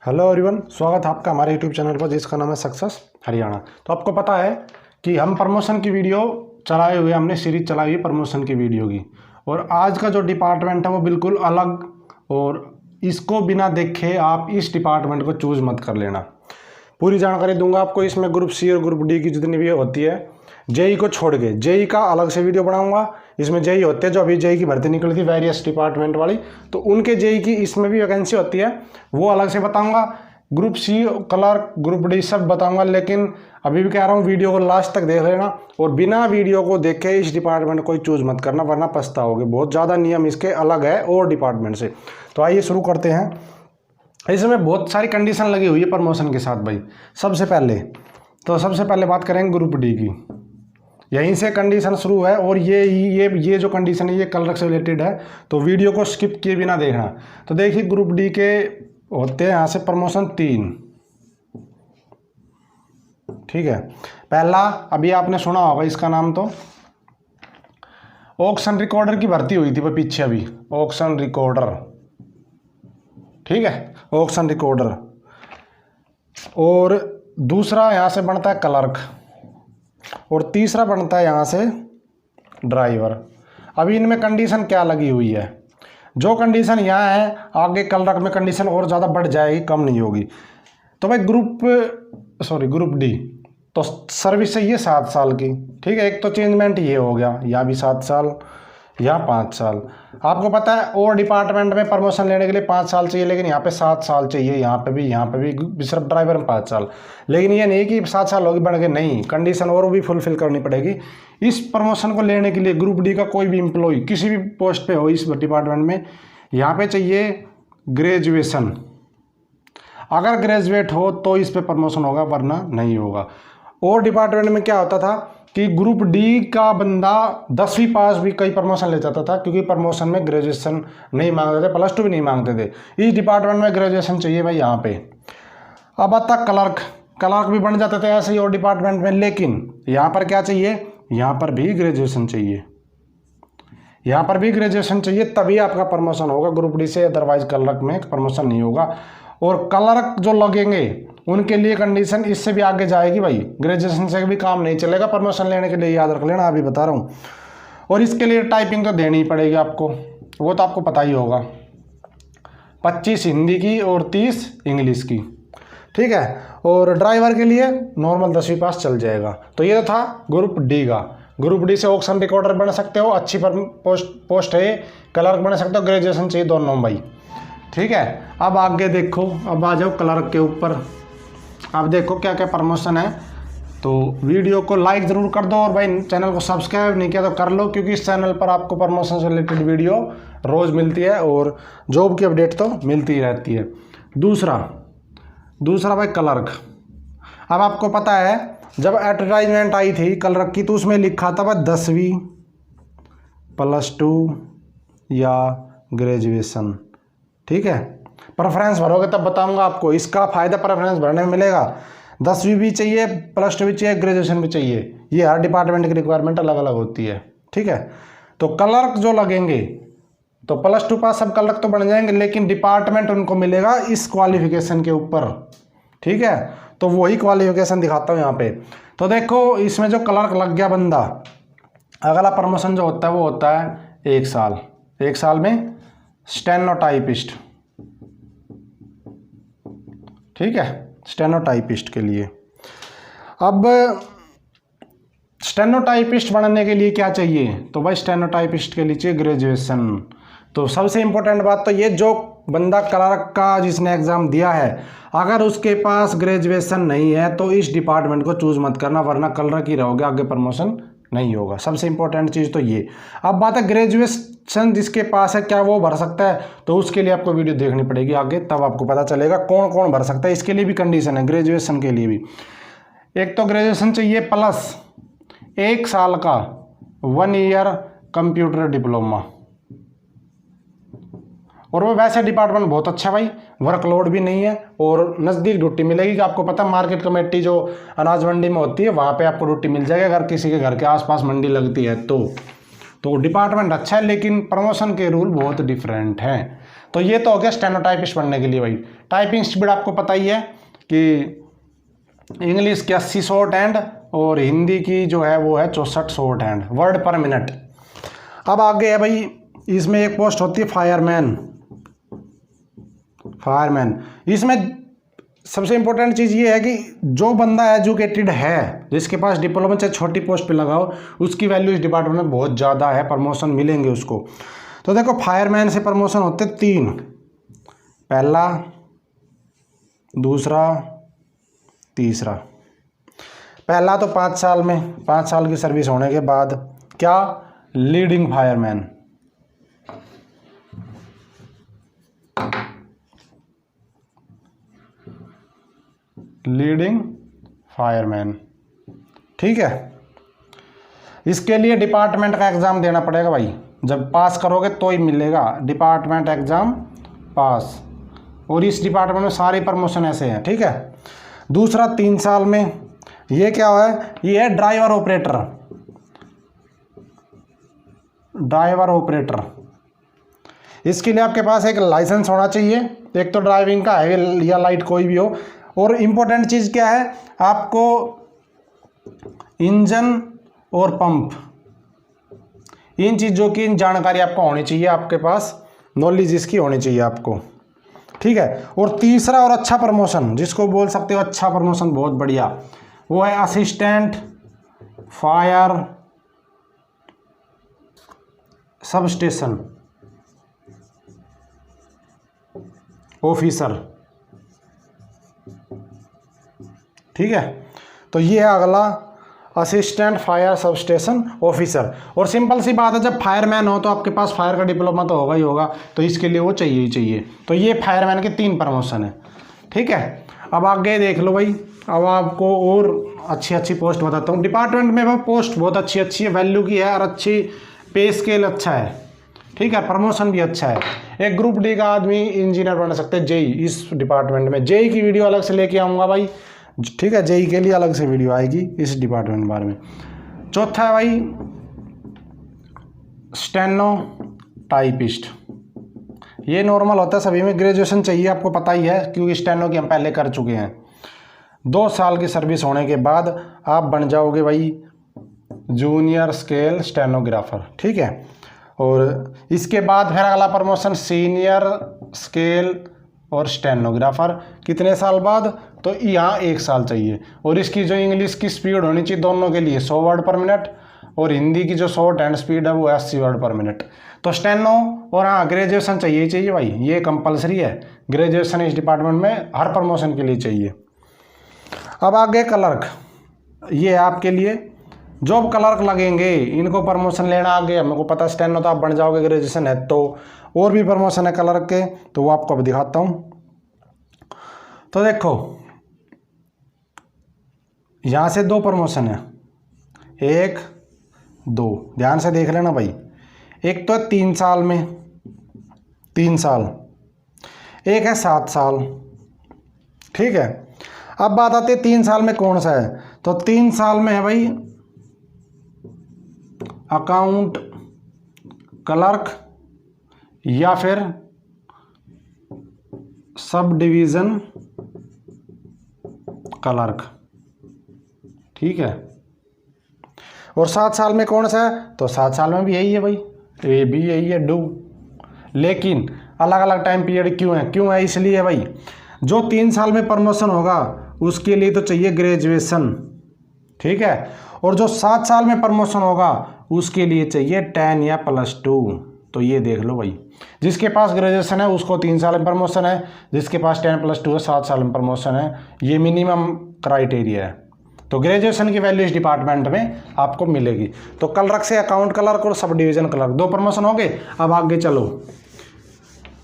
Hello everyone, स्वागत है आपका हमारे यूट्यूब चैनल पर जिसका नाम है सक्सेस हरियाणा। तो आपको पता है कि हम प्रमोशन की वीडियो चलाए हुए, हमने सीरीज चलाई हुई प्रमोशन की वीडियो की। और आज का जो डिपार्टमेंट है वो बिल्कुल अलग, और इसको बिना देखे आप इस डिपार्टमेंट को चूज़ मत कर लेना। पूरी जानकारी दूंगा आपको। इसमें ग्रुप सी और ग्रुप डी की जितनी भी होती है, जेई को छोड़ के, जेई का अलग से वीडियो बनाऊंगा। इसमें जेई होते हैं जो अभी जेई की भर्ती निकली थी वेरियस डिपार्टमेंट वाली, तो उनके जेई की इसमें भी वैकेंसी होती है, वो अलग से बताऊंगा। Group C, clerk, group D सब बताऊंगा। लेकिन अभी भी कह रहा हूँ वीडियो को लास्ट तक देख लेना, और बिना वीडियो को देखे इस डिपार्टमेंट को चूज़ मत करना, वरना पछताओगे। बहुत ज़्यादा नियम इसके अलग है और डिपार्टमेंट से। तो आइए शुरू करते हैं। इसमें बहुत सारी कंडीशन लगी हुई है प्रमोशन के साथ भाई। सबसे पहले बात करेंगे ग्रुप डी की। यहीं से कंडीशन शुरू है, और ये जो कंडीशन है ये क्लर्क से रिलेटेड है, तो वीडियो को स्किप किए बिना देखना। तो देखिए, ग्रुप डी के होते हैं यहाँ से प्रमोशन 3। ठीक है। पहला अभी आपने सुना होगा इसका नाम, तो ऑक्शन रिकॉर्डर की भर्ती हुई थी पीछे अभी, ऑक्शन रिकॉर्डर। ठीक है, ऑक्शन रिकॉर्डर। और दूसरा यहाँ से बनता है क्लर्क, और तीसरा बनता है यहाँ से ड्राइवर। अभी इनमें कंडीशन क्या लगी हुई है, जो कंडीशन यहाँ है आगे क्लर्क में कंडीशन और ज़्यादा बढ़ जाएगी, कम नहीं होगी। तो भाई ग्रुप डी तो सर्विस चाहिए 7 साल की। ठीक है, एक तो चेंजमेंट ये हो गया, यहाँ भी 7 साल, यहाँ 5 साल। आपको पता है और डिपार्टमेंट में प्रमोशन लेने के लिए 5 साल चाहिए, लेकिन यहाँ पे 7 साल चाहिए। यहाँ पे भी सिर्फ ड्राइवर में 5 साल। लेकिन ये नहीं कि 7 साल होगी बढ़ के, नहीं, कंडीशन और भी फुलफिल करनी पड़ेगी। इस प्रमोशन को लेने के लिए ग्रुप डी का कोई भी एम्प्लॉय किसी भी पोस्ट पे हो इस डिपार्टमेंट में, यहाँ पे चाहिए ग्रेजुएशन। अगर ग्रेजुएट हो तो इस पर प्रमोशन होगा, वरना नहीं होगा। और डिपार्टमेंट में क्या होता था कि ग्रुप डी का बंदा 10वीं पास भी कई प्रमोशन ले जाता था, क्योंकि प्रमोशन में ग्रेजुएशन नहीं मांगते थे, +2 भी नहीं मांगते थे। इस डिपार्टमेंट में ग्रेजुएशन चाहिए भाई यहाँ पे। अब आता क्लर्क भी बन जाते थे ऐसे ही और डिपार्टमेंट में, लेकिन यहाँ पर क्या चाहिए, यहाँ पर भी ग्रेजुएशन चाहिए। यहाँ पर भी ग्रेजुएशन चाहिए, तभी आपका प्रमोशन होगा ग्रुप डी से, अदरवाइज क्लर्क में प्रमोशन नहीं होगा। और क्लर्क जो लगेंगे उनके लिए कंडीशन इससे भी आगे जाएगी भाई, ग्रेजुएशन से भी काम नहीं चलेगा प्रमोशन लेने के लिए, याद रख लेना, अभी बता रहा हूँ। और इसके लिए टाइपिंग तो देनी ही पड़ेगी आपको, वो तो आपको पता ही होगा। 25 हिंदी की और 30 इंग्लिश की। ठीक है। और ड्राइवर के लिए नॉर्मल 10वीं पास चल जाएगा। तो ये तो था ग्रुप डी का। ग्रुप डी से ऑक्शन रिकॉर्डर बन सकते हो, अच्छी पोस्ट है। क्लर्क बन सकते हो, ग्रेजुएशन चाहिए दोनों भाई। ठीक है। अब आगे देखो, अब आ जाओ क्लर्क के ऊपर। अब देखो क्या क्या प्रमोशन है। तो वीडियो को लाइक ज़रूर कर दो, और भाई चैनल को सब्सक्राइब नहीं किया तो कर लो, क्योंकि इस चैनल पर आपको प्रमोशन से रिलेटेड वीडियो रोज़ मिलती है, और जॉब की अपडेट तो मिलती ही रहती है। दूसरा भाई क्लर्क। अब आपको पता है जब एडवर्टाइजमेंट आई थी क्लर्क की, तो उसमें लिखा था भाई 10वीं +2 या ग्रेजुएशन। ठीक है। प्रेफरेंस भरोगे तब बताऊंगा आपको, इसका फ़ायदा प्रेफरेंस भरने में मिलेगा। 10वीं भी चाहिए, +2 भी चाहिए, ग्रेजुएशन भी चाहिए। ये हर डिपार्टमेंट की रिक्वायरमेंट अलग अलग होती है। ठीक है। तो क्लर्क जो लगेंगे तो +2 पास सब क्लर्क तो बन जाएंगे, लेकिन डिपार्टमेंट उनको मिलेगा इस क्वालिफिकेशन के ऊपर। ठीक है। तो वही क्वालिफिकेशन दिखाता हूँ यहाँ पे। तो देखो, इसमें जो क्लर्क लग गया बंदा, अगला प्रमोशन जो होता है वो होता है 1 साल। 1 साल में स्टेनोटाइपिस्ट। ठीक है, स्टेनोटाइपिस्ट के लिए। अब स्टेनोटाइपिस्ट बनने के लिए क्या चाहिए, तो भाई स्टेनोटाइपिस्ट के लिए चाहिए ग्रेजुएशन। तो सबसे इम्पोर्टेंट बात तो ये, जो बंदा क्लर्क का जिसने एग्ज़ाम दिया है, अगर उसके पास ग्रेजुएशन नहीं है तो इस डिपार्टमेंट को चूज़ मत करना, वरना क्लर्क ही रहोगे, आगे प्रमोशन नहीं होगा। सबसे इंपॉर्टेंट चीज़ तो ये। अब बात है ग्रेजुएशन जिसके पास है, क्या वो भर सकता है, तो उसके लिए आपको वीडियो देखनी पड़ेगी आगे, तब आपको पता चलेगा कौन कौन भर सकता है। इसके लिए भी कंडीशन है, ग्रेजुएशन के लिए भी। एक तो ग्रेजुएशन चाहिए प्लस 1 साल का 1 ईयर कंप्यूटर डिप्लोमा। और वो वैसे डिपार्टमेंट बहुत अच्छा भाई, वर्कलोड भी नहीं है, और नज़दीक ड्यूटी मिलेगी। कि आपको पता मार्केट कमेटी जो अनाज मंडी में होती है, वहाँ पे आपको ड्यूटी मिल जाएगी अगर किसी के घर के आसपास मंडी लगती है तो डिपार्टमेंट अच्छा है, लेकिन प्रमोशन के रूल बहुत डिफरेंट हैं। तो ये तो हो गया स्टेनोटाइपिस्ट बनने के लिए भाई। टाइपिंग स्पीड आपको पता ही है कि इंग्लिश की 80 शॉर्ट हैंड और हिंदी की जो है वो है 64 शॉर्ट हैंड वर्ड पर मिनट। अब आगे है भाई, इसमें एक पोस्ट होती है फायरमैन। इसमें सबसे इंपॉर्टेंट चीज़ ये है कि जो बंदा एजुकेटेड है, जिसके पास डिप्लोमा चाहे छोटी पोस्ट पे लगाओ, उसकी वैल्यू इस डिपार्टमेंट में बहुत ज़्यादा है, प्रमोशन मिलेंगे उसको। तो देखो फायरमैन से प्रमोशन होते 3, पहला, दूसरा, तीसरा। पहला तो 5 साल में, 5 साल की सर्विस होने के बाद क्या, लीडिंग फायरमैन। लीडिंग फायरमैन, ठीक है। इसके लिए डिपार्टमेंट का एग्ज़ाम देना पड़ेगा भाई, जब पास करोगे तो ही मिलेगा डिपार्टमेंट एग्ज़ाम पास। और इस डिपार्टमेंट में सारे प्रमोशन ऐसे हैं, ठीक है। दूसरा 3 साल में, ये क्या है, ये है ड्राइवर ऑपरेटर। ड्राइवर ऑपरेटर, इसके लिए आपके पास एक लाइसेंस होना चाहिए, एक तो ड्राइविंग का है या लाइट कोई भी हो। और इम्पोर्टेंट चीज़ क्या है, आपको इंजन और पंप, इन चीज़ों की जानकारी आपको होनी चाहिए, आपके पास नॉलेज इसकी होनी चाहिए आपको, ठीक है। और तीसरा और अच्छा प्रमोशन, जिसको बोल सकते हो अच्छा प्रमोशन, बहुत बढ़िया, वो है असिस्टेंट फायर सबस्टेशन ऑफिसर, ठीक है। तो ये है अगला, असिस्टेंट फायर सबस्टेशन ऑफिसर। और सिंपल सी बात है, जब फायरमैन हो तो आपके पास फायर का डिप्लोमा तो होगा ही होगा, तो इसके लिए वो चाहिए ही चाहिए। तो ये फायरमैन के 3 प्रमोशन है, ठीक है। अब आगे देख लो भाई, अब आपको और अच्छी पोस्ट बताता हूँ। डिपार्टमेंट में वो पोस्ट बहुत अच्छी है, वैल्यू की है और अच्छी पे स्केल अच्छा है, ठीक है। प्रमोशन भी अच्छा है। एक ग्रुप डी का आदमी इंजीनियर बन सकते हैं जेई इस डिपार्टमेंट में। जेई की वीडियो अलग से लेके आऊँगा भाई, ठीक है। जेई के लिए अलग से वीडियो आएगी इस डिपार्टमेंट के बारे में। चौथा है भाई स्टेनो टाइपिस्ट। ये नॉर्मल होता है सभी में, ग्रेजुएशन चाहिए, आपको पता ही है, क्योंकि स्टेनो की हम पहले कर चुके हैं। 2 साल की सर्विस होने के बाद आप बन जाओगे भाई जूनियर स्केल स्टेनोग्राफर, ठीक है। और इसके बाद फिर अगला प्रमोशन सीनियर स्केल और स्टेनोग्राफर, कितने साल बाद, तो यहाँ 1 साल चाहिए। और इसकी जो इंग्लिश की स्पीड होनी चाहिए दोनों के लिए 100 वर्ड पर मिनट, और हिंदी की जो शॉर्ट हैंड स्पीड है वो 80 वर्ड पर मिनट। तो स्टेनो और हाँ ग्रेजुएशन चाहिए ही चाहिए भाई, ये कंपलसरी है, ग्रेजुएशन इस डिपार्टमेंट में हर प्रमोशन के लिए चाहिए। अब आगे क्लर्क, ये आपके लिए जॉब क्लर्क लगेंगे, इनको प्रमोशन लेना आगे, हमको पता स्टेनो तो आप बन जाओगे, ग्रेजुएशन है तो। और भी प्रमोशन है क्लर्क के, तो वो आपको अभी दिखाता हूँ। तो देखो यहाँ से 2 प्रमोशन है, 1 2, ध्यान से देख लेना भाई। एक तो है 3 साल में, 3 साल, एक है 7 साल, ठीक है। अब बात आती है 3 साल में कौन सा है, तो 3 साल में है भाई अकाउंट क्लर्क या फिर सब डिवीज़न क्लर्क, ठीक है। और 7 साल में कौन सा है, तो 7 साल में भी यही है भाई, ये भी यही है डू। लेकिन अलग अलग टाइम पीरियड क्यों है इसलिए भाई, जो 3 साल में प्रमोशन होगा उसके लिए तो चाहिए ग्रेजुएशन, ठीक है। और जो 7 साल में प्रमोशन होगा उसके लिए चाहिए 10 या +2। तो ये देख लो भाई, जिसके पास ग्रेजुएशन है उसको 3 साल में प्रमोशन है, जिसके पास 10 +2 है 7 साल में प्रमोशन है, ये मिनिमम क्राइटेरिया है। तो ग्रेजुएशन की वैल्यू इस डिपार्टमेंट में आपको मिलेगी। तो क्लर्क से अकाउंट क्लर्क और सब डिवीज़न क्लर्क 2 प्रमोशन हो गए। अब आगे चलो,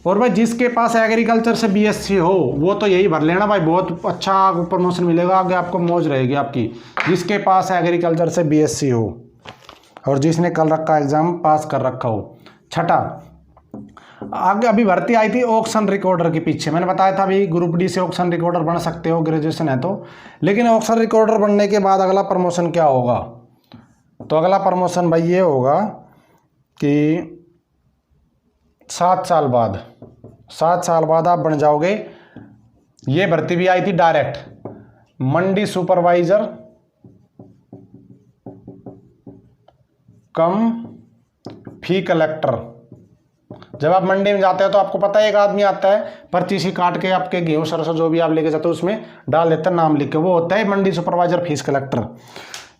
और भाई जिसके पास एग्रीकल्चर से BSc हो वो तो यही भर लेना भाई, बहुत अच्छा प्रमोशन मिलेगा आगे, आपको मौज रहेगी आपकी, जिसके पास एग्रीकल्चर से BSc हो और जिसने क्लर्क का एग्ज़ाम पास कर रखा हो। छठा, आगे अभी भर्ती आई थी ऑक्शन रिकॉर्डर के पीछे, मैंने बताया था अभी ग्रुप डी से ऑक्शन रिकॉर्डर बन सकते हो, ग्रेजुएशन है तो। लेकिन ऑक्शन रिकॉर्डर बनने के बाद अगला प्रमोशन क्या होगा, तो अगला प्रमोशन भाई ये होगा कि 7 साल बाद 7 साल बाद आप बन जाओगे। ये भर्ती भी आई थी डायरेक्ट, मंडी सुपरवाइजर कम फी कलेक्टर। जब आप मंडी में जाते हो तो आपको पता है एक आदमी आता है, पर्ची सी काट के आपके गेहूं सरसों जो भी आप लेके जाते हो उसमें डाल देता है नाम लिख के, वो होता है मंडी सुपरवाइजर फीस कलेक्टर।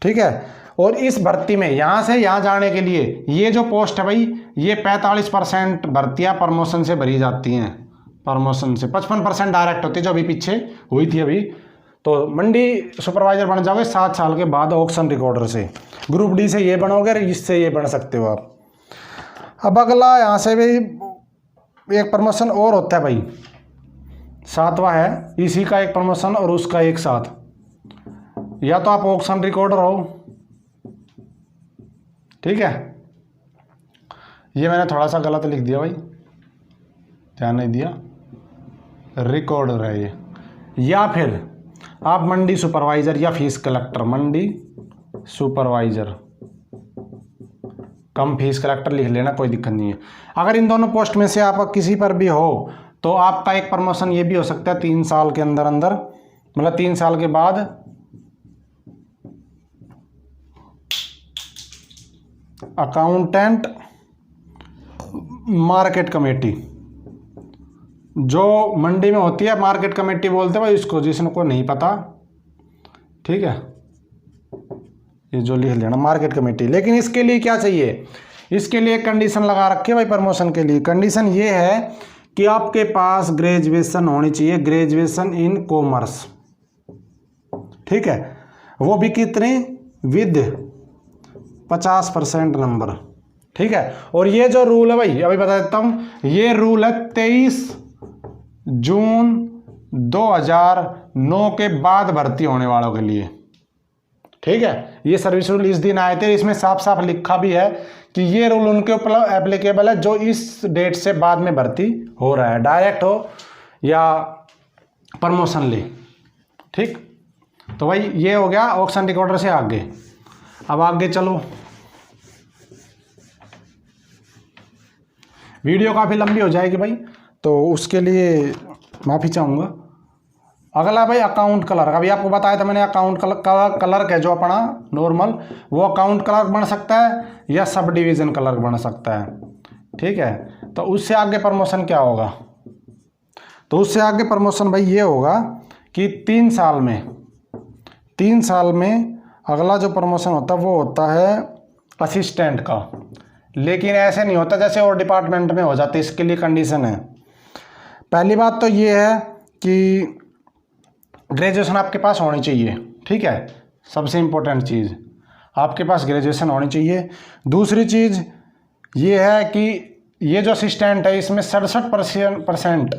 ठीक है, और इस भर्ती में यहाँ से यहाँ जाने के लिए ये जो पोस्ट है भाई, ये 45% भर्तियाँ प्रमोशन से भरी जाती हैं। प्रमोशन से 55% डायरेक्ट होती है, जो अभी पीछे हुई थी अभी। तो मंडी सुपरवाइजर बन जाओगे 7 साल के बाद ऑक्शन रिकॉर्डर से। ग्रुप डी से ये बनोगे, इससे ये बन सकते हो आप। अब अगला यहाँ से भी एक प्रमोशन और होता है भाई, 7वां है, इसी का एक प्रमोशन और उसका एक साथ। या तो आप ऑक्शन रिकॉर्डर हो, ठीक है, ये मैंने थोड़ा सा गलत लिख दिया भाई, ध्यान नहीं दिया, रिकॉर्डर है ये। या फिर आप मंडी सुपरवाइजर या फीस कलेक्टर, मंडी सुपरवाइजर कम फीस कलेक्टर लिख लेना, कोई दिक्कत नहीं है। अगर इन दोनों पोस्ट में से आप किसी पर भी हो तो आपका एक प्रमोशन ये भी हो सकता है 3 साल के अंदर अंदर, मतलब 3 साल के बाद अकाउंटेंट मार्केट कमेटी, जो मंडी में होती है मार्केट कमेटी बोलते हैं भाई इसको, जिसको नहीं पता, ठीक है, ये जो लिख लेना मार्केट कमेटी। लेकिन इसके लिए क्या चाहिए, इसके लिए कंडीशन लगा रखे भाई प्रमोशन के लिए। कंडीशन ये है कि आपके पास ग्रेजुएशन होनी चाहिए, ग्रेजुएशन इन कॉमर्स, ठीक है, वो भी कितने, विद 50% नंबर, ठीक है। और ये जो रूल है भाई अभी बता देता हूँ, ये रूल है 23 जून 2009 के बाद भर्ती होने वालों के लिए, ठीक है। ये सर्विस रूल इस दिन आए थे, इसमें साफ साफ लिखा भी है कि ये रूल उनके ऊपर एप्लीकेबल है जो इस डेट से बाद में भर्ती हो रहा है, डायरेक्ट हो या प्रमोशन ले, ठीक। तो भाई ये हो गया ऑक्शन रिकॉर्डर से आगे। अब आगे चलो, वीडियो काफ़ी लंबी हो जाएगी भाई, तो उसके लिए माफ़ी चाहूँगा। अगला भाई अकाउंट क्लर्क, अभी आपको बताया था मैंने, अकाउंट क्लर्क है जो अपना नॉर्मल, वो अकाउंट क्लर्क बन सकता है या सब डिवीज़न क्लर्क बन सकता है, ठीक है। तो उससे आगे प्रमोशन क्या होगा, तो उससे आगे प्रमोशन भाई ये होगा कि 3 साल में अगला जो प्रमोशन होता है वो होता है असिस्टेंट का। लेकिन ऐसे नहीं होता जैसे और डिपार्टमेंट में हो जाते, इसके लिए कंडीशन है। पहली बात तो ये है कि ग्रेजुएशन आपके पास होनी चाहिए, ठीक है, सबसे इम्पोर्टेंट चीज़ आपके पास ग्रेजुएशन होनी चाहिए। दूसरी चीज़ ये है कि ये जो असिस्टेंट है इसमें 67%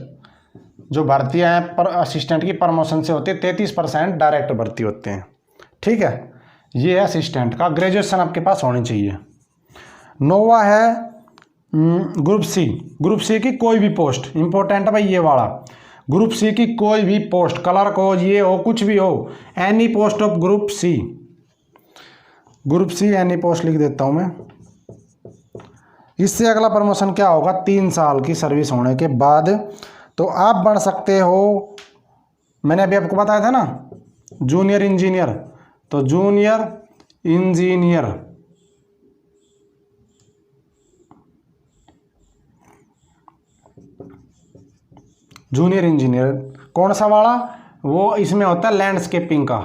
जो भर्तियाँ हैं पर असिस्टेंट की प्रमोशन से होती है, 33% डायरेक्ट भर्ती होते हैं, ठीक है। ये है असिस्टेंट का, ग्रेजुएशन आपके पास होनी चाहिए। 9वां है ग्रुप सी। ग्रुप सी की कोई भी पोस्ट, इंपॉर्टेंट है भाई ये वाला, ग्रुप सी की कोई भी पोस्ट, क्लर्क हो, ये हो, कुछ भी हो, any post of group C, group C any post लिख देता हूं मैं। इससे अगला प्रमोशन क्या होगा, 3 साल की सर्विस होने के बाद तो आप बन सकते हो, मैंने अभी आपको बताया था ना जूनियर इंजीनियर, तो जूनियर इंजीनियर, जूनियर इंजीनियर कौन सा वाला, वो इसमें होता है लैंडस्केपिंग का,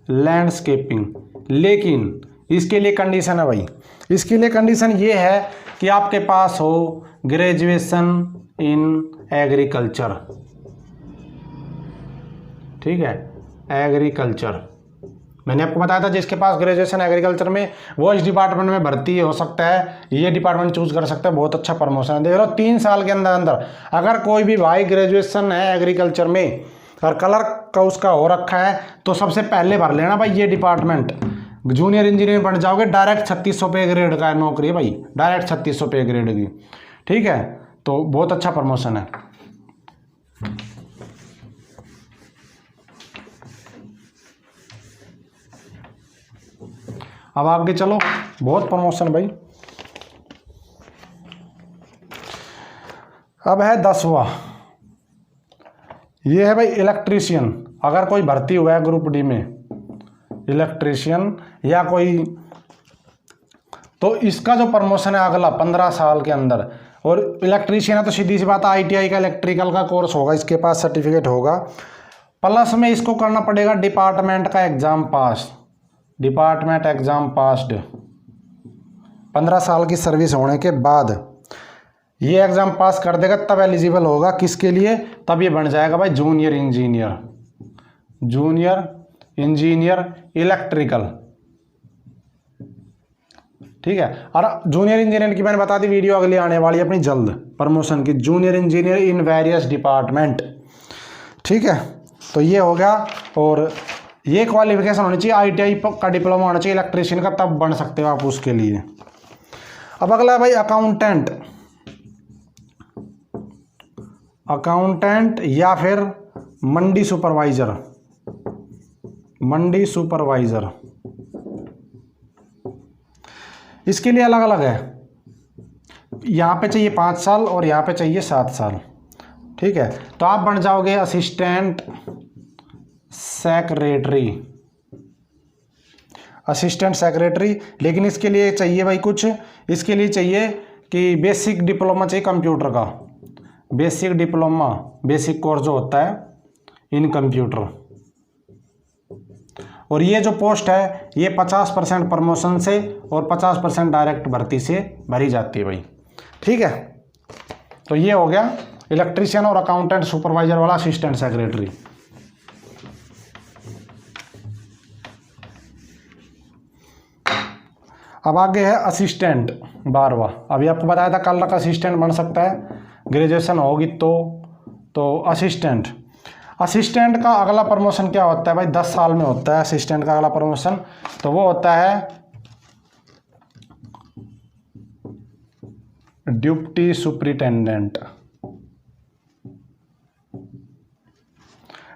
लैंडस्केपिंग। लेकिन इसके लिए कंडीशन है भाई, इसके लिए कंडीशन ये है कि आपके पास हो ग्रेजुएशन इन एग्रीकल्चर, ठीक है, एग्रीकल्चर। मैंने आपको बताया था जिसके पास ग्रेजुएशन एग्रीकल्चर में वो इस डिपार्टमेंट में भर्ती हो सकता है, ये डिपार्टमेंट चूज कर सकता है, बहुत अच्छा प्रमोशन है। देख लो 3 साल के अंदर अंदर अगर कोई भी भाई ग्रेजुएशन है एग्रीकल्चर में और क्लर्क का उसका हो रखा है तो सबसे पहले भर लेना भाई ये डिपार्टमेंट, जूनियर इंजीनियर बन जाओगे। डायरेक्ट 3600 पे ग्रेड का नौकरी है भाई, डायरेक्ट 3600 पे ग्रेड की, ठीक है। तो बहुत अच्छा प्रमोशन है। अब आगे चलो, बहुत प्रमोशन भाई। अब है 10वां, ये है भाई इलेक्ट्रीशियन। अगर कोई भर्ती हुआ है ग्रुप डी में इलेक्ट्रीशियन या कोई, तो इसका जो प्रमोशन है अगला 15 साल के अंदर, और इलेक्ट्रीशियन है तो सीधी सी बात है ITI का इलेक्ट्रिकल का कोर्स होगा, इसके पास सर्टिफिकेट होगा, प्लस में इसको करना पड़ेगा डिपार्टमेंट का exam pass, department exam passed 15 साल की सर्विस होने के बाद ये एग्ज़ाम पास कर देगा, तब एलिजिबल होगा किसके लिए, तब ये बन जाएगा भाई junior engineer, junior engineer electrical. ठीक है, और जूनियर इंजीनियर की मैंने बता दी, वीडियो अगली आने वाली है अपनी जल्द प्रमोशन की, junior engineer in various department. ठीक है, तो ये हो गया। और ये क्वालिफिकेशन होनी चाहिए ITI का डिप्लोमा होना चाहिए इलेक्ट्रीशियन का, तब बन सकते हो आप उसके लिए। अब अगला है भाई अकाउंटेंट, अकाउंटेंट या फिर मंडी सुपरवाइजर, मंडी सुपरवाइजर, इसके लिए अलग अलग है, यहाँ पे चाहिए 5 साल और यहाँ पे चाहिए 7 साल। ठीक है, तो आप बन जाओगे असिस्टेंट सेक्रेटरी, असिस्टेंट सेक्रेटरी। लेकिन इसके लिए चाहिए भाई कुछ, इसके लिए चाहिए कि बेसिक डिप्लोमा चाहिए कंप्यूटर का, बेसिक डिप्लोमा, बेसिक कोर्स जो होता है इन कंप्यूटर। और ये जो पोस्ट है ये 50% प्रमोशन से और 50% डायरेक्ट भर्ती से भरी जाती है भाई। ठीक है, तो ये हो गया इलेक्ट्रीशियन और अकाउंटेंट सुपरवाइजर वाला असिस्टेंट सेक्रेटरी। अब आगे है असिस्टेंट 12वां। अभी आपको बताया था कल तक असिस्टेंट बन सकता है, ग्रेजुएशन होगी तो असिस्टेंट, असिस्टेंट का अगला प्रमोशन क्या होता है भाई, 10 साल में होता है असिस्टेंट का अगला प्रमोशन, तो वो होता है डिप्टी सुपरिटेंडेंट,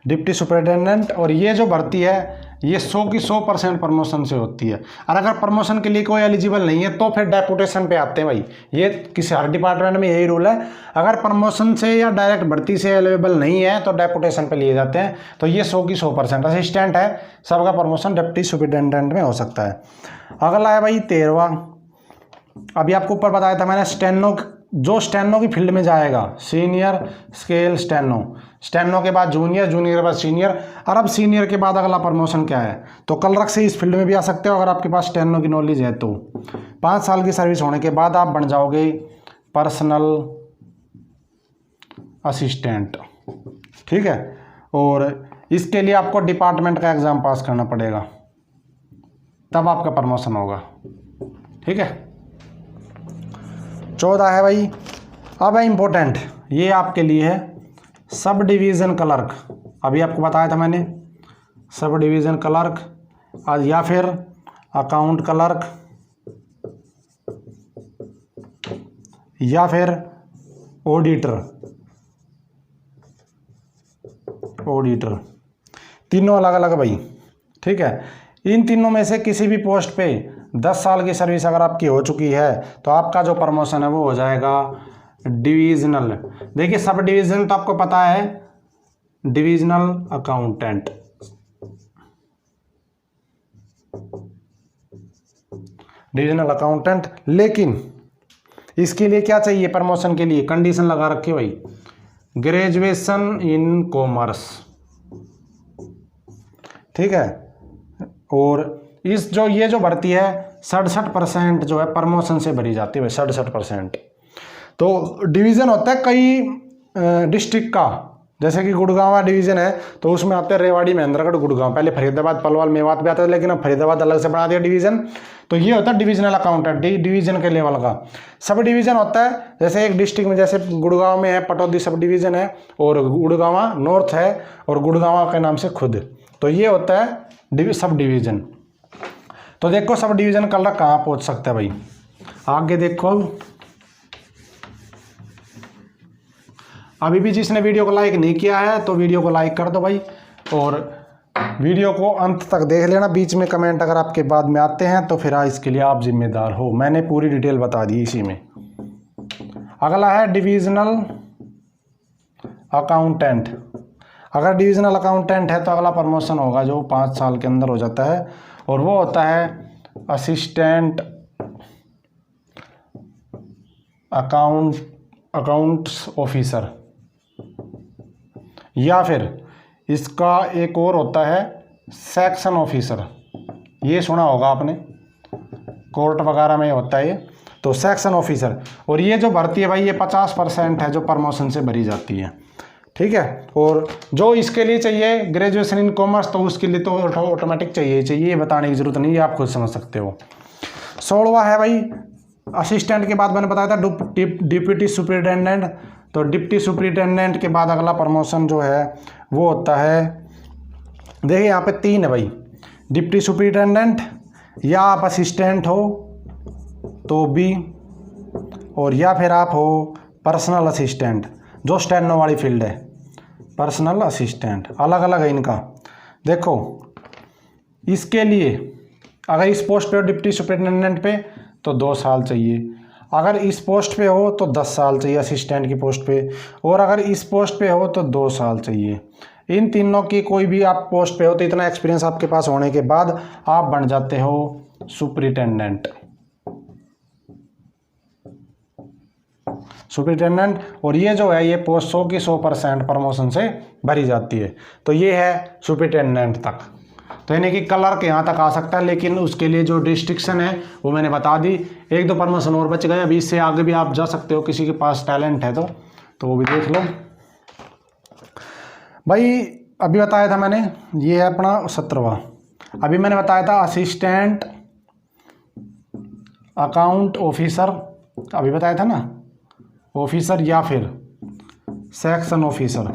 डिप्टी सुपरिटेंडेंट। और ये जो भर्ती है ये 100 की 100% प्रमोशन से होती है। और अगर प्रमोशन के लिए कोई एलिजिबल नहीं है तो फिर डेपुटेशन पे आते हैं भाई, ये किसी हर डिपार्टमेंट में यही रूल है, अगर प्रमोशन से या डायरेक्ट भर्ती से अवेलेबल नहीं है तो डेपुटेशन पे लिए जाते हैं। तो ये 100 की 100%, असिस्टेंट है सबका प्रमोशन डिप्टी सुपरिटेंडेंट में हो सकता है। अगला है भाई 13वां, अभी आपको ऊपर बताया था मैंने, स्टेनो, जो स्टेनो की फील्ड में जाएगा, सीनियर स्केल स्टेनो, स्टेनो के बाद जूनियर, जूनियर के बाद सीनियर, और अब सीनियर के बाद अगला प्रमोशन क्या है, तो क्लर्क से इस फील्ड में भी आ सकते हो अगर आपके पास स्टेनो की नॉलेज है तो। 5 साल की सर्विस होने के बाद आप बन जाओगे पर्सनल असिस्टेंट। ठीक है, और इसके लिए आपको डिपार्टमेंट का एग्ज़ाम पास करना पड़ेगा, तब आपका प्रमोशन होगा। ठीक है, 14 है भाई, अब है इम्पोर्टेंट, ये आपके लिए है सब डिवीज़न क्लर्क। अभी आपको बताया था मैंने, सब डिवीज़न क्लर्क या फिर अकाउंट क्लर्क या फिर ऑडिटर, ऑडिटर, तीनों अलग अलग भाई। ठीक है, इन तीनों में से किसी भी पोस्ट पे 10 साल की सर्विस अगर आपकी हो चुकी है तो आपका जो प्रमोशन है वो हो जाएगा डिविजनल। देखिए सब डिवीज़न तो आपको पता है, डिविजनल अकाउंटेंट, डिविजनल अकाउंटेंट। लेकिन इसके लिए क्या चाहिए, प्रमोशन के लिए कंडीशन लगा रखी भाई, ग्रेजुएशन इन कॉमर्स। ठीक है, और इस जो ये जो भर्ती है 67% जो है प्रमोशन से भरी जाती है भाई, 67%। तो डिवीज़न होता है कई डिस्ट्रिक्ट का, जैसे कि गुड़गांव डिवीज़न है तो उसमें आते हैं रेवाड़ी, महेंद्रगढ़, गुड़गांव। पहले फरीदाबाद, पलवल, मेवात भी आता था, लेकिन अब फरीदाबाद अलग से बना दिया डिवीज़न। तो ये होता है डिविजनल अकाउंटेंट, डिवीज़न के लेवल का। सब डिवीज़न होता है, जैसे एक डिस्ट्रिक्ट में, जैसे गुड़गांव में है पटौदी सब डिवीज़न है, और गुड़गांव नॉर्थ है, और गुड़गांव के नाम से खुद, तो ये होता है सब डिवीज़न। तो देखो सब डिवीज़न क्लर्क कहाँ पहुँच सकता है भाई, आगे देखो। अभी भी जिसने वीडियो को लाइक नहीं किया है तो वीडियो को लाइक कर दो भाई, और वीडियो को अंत तक देख लेना। बीच में कमेंट अगर आपके बाद में आते हैं तो फिर इसके लिए आप जिम्मेदार हो, मैंने पूरी डिटेल बता दी इसी में। अगला है डिविजनल अकाउंटेंट। अगर डिविजनल अकाउंटेंट है तो अगला प्रमोशन होगा जो 5 साल के अंदर हो जाता है, और वो होता है असिस्टेंट अकाउंट्स ऑफिसर। या फिर इसका एक और होता है सेक्शन ऑफिसर, ये सुना होगा आपने, कोर्ट वगैरह में होता है ये, तो सेक्शन ऑफिसर। और ये जो भर्ती है भाई ये 50% है जो प्रमोशन से भरी जाती है, ठीक है। और जो इसके लिए चाहिए ग्रेजुएशन इन कॉमर्स, तो उसके लिए तो ऑटोमेटिक चाहिए, ये बताने की जरूरत नहीं है, आप खुद समझ सकते हो। 16वां है भाई असिस्टेंट के बाद मैंने बताया था डिप्टी सुपरिटेंडेंट। तो डिप्टी सुपरिटेंडेंट के बाद अगला प्रमोशन जो है वो होता है, देखिए यहाँ पे 3 है भाई, डिप्टी सुपरिटेंडेंट, या आप असिस्टेंट हो तो भी, और या फिर आप हो पर्सनल असिस्टेंट, जो स्टेनो वाली फील्ड है, पर्सनल असिस्टेंट, अलग अलग है इनका। देखो इसके लिए अगर इस पोस्ट पे हो डिप्टी सुपरिटेंडेंट पे तो 2 साल चाहिए, अगर इस पोस्ट पे हो तो 10 साल चाहिए असिस्टेंट की पोस्ट पे, और अगर इस पोस्ट पे हो तो 2 साल चाहिए। इन तीनों की कोई भी आप पोस्ट पे हो तो इतना एक्सपीरियंस आपके पास होने के बाद आप बन जाते हो सुपरिटेंडेंट। और ये जो है ये पोस्ट 100 की 100% प्रमोशन से भरी जाती है। तो ये है सुपरिटेंडेंट तक, तो यानी कि क्लर्क यहाँ तक आ सकता है, लेकिन उसके लिए जो रिस्ट्रिक्शन है वो मैंने बता दी। 1-2 प्रमोशन और बच गए, अभी इससे आगे भी आप जा सकते हो, किसी के पास टैलेंट है तो वो भी देख लो भाई। अभी बताया था मैंने, ये है अपना 17वां। अभी मैंने बताया था असिस्टेंट अकाउंट ऑफिसर, अभी बताया था ना, ऑफिसर या फिर सेक्शन ऑफिसर।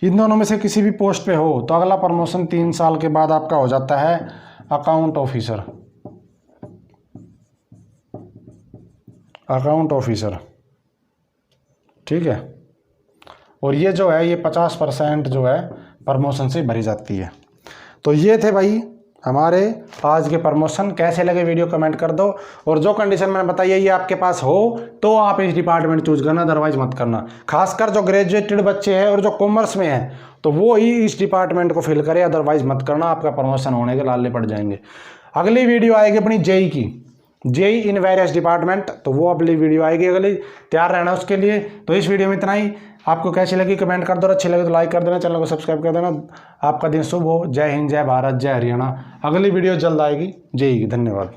इन दोनों में से किसी भी पोस्ट पे हो तो अगला प्रमोशन 3 साल के बाद आपका हो जाता है अकाउंट ऑफिसर। अकाउंट ऑफिसर, ठीक है। और ये जो है ये 50% जो है प्रमोशन से भरी जाती है। तो ये थे भाई हमारे आज के प्रमोशन। कैसे लगे वीडियो कमेंट कर दो, और जो कंडीशन मैंने बताई है ये आपके पास हो तो आप इस डिपार्टमेंट चूज करना, अदरवाइज मत करना। खासकर जो ग्रेजुएटेड बच्चे हैं और जो कॉमर्स में हैं तो वो ही इस डिपार्टमेंट को फिल करे, अदरवाइज मत करना, आपका प्रमोशन होने के लाले पड़ जाएंगे। अगली वीडियो आएगी अपनी जेई की, जेई इन वेरियस डिपार्टमेंट, तो वो अगली वीडियो आएगी अगली, तैयार रहना उसके लिए। तो इस वीडियो में इतना ही। आपको कैसी लगी कमेंट कर दो, अच्छी लगे तो लाइक कर देना, चैनल को सब्सक्राइब कर देना। आपका दिन शुभ हो। जय हिंद, जय भारत, जय हरियाणा। अगली वीडियो जल्द आएगी जेई की। धन्यवाद।